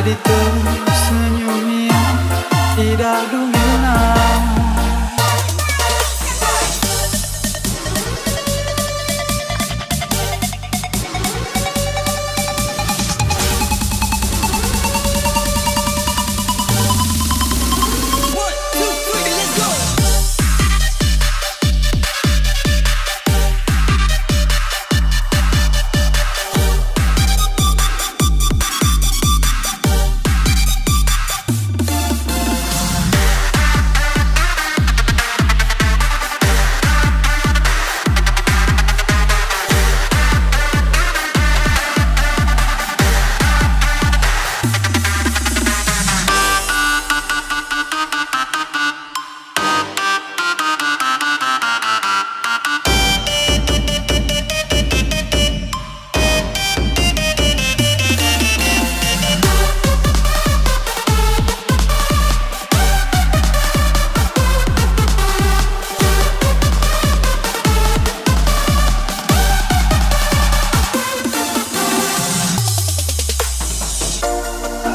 Adito senyumnya tidak dominan.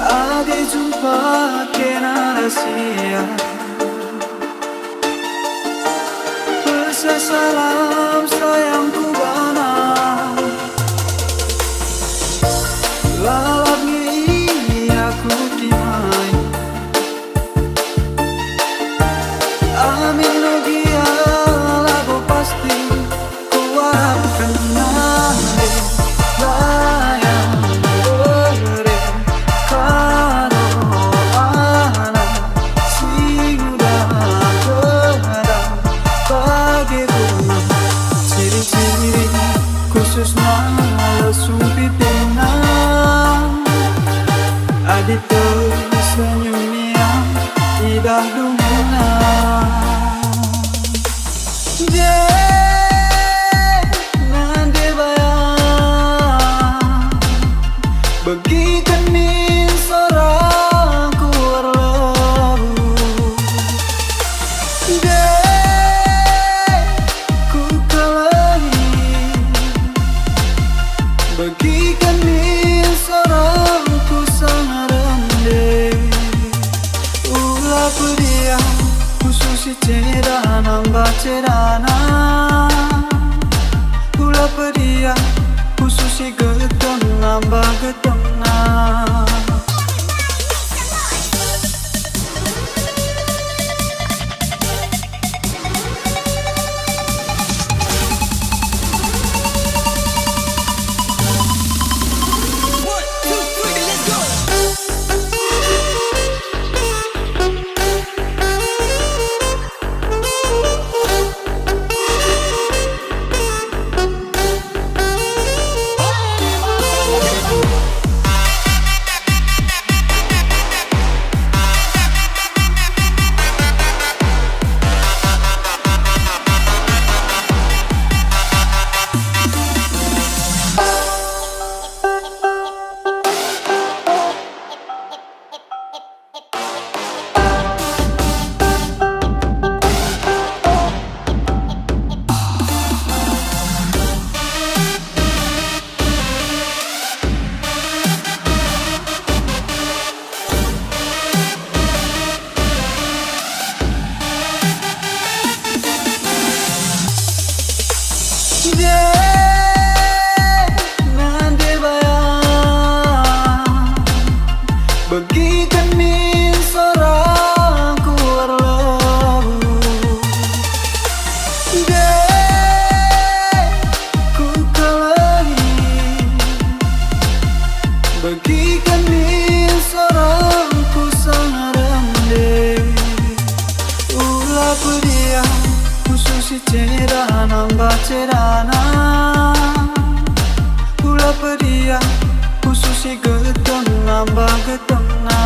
Ada jumpa kena rahasia, pesan salam sayangku bana, lalapnya ini aku dimai. Amin logia lagu pasti kuharapkan nanti layang beri. Adito senyumnya tidak dominan. Jangan dibayang bagikan min seorang kuarlabu. Ku kalahi bagikan min seorang ku sangat dia khusus cerita nambah cerana. Pula dia khusus getong nambah getona. Jangan dibayang bagikan min seorang kuarlabu. Ku kalahi bagikan min seorang ku sangat rendah. Ulah dia khusus cerita nambah cerana. Pula dia khusus getong nambah getona.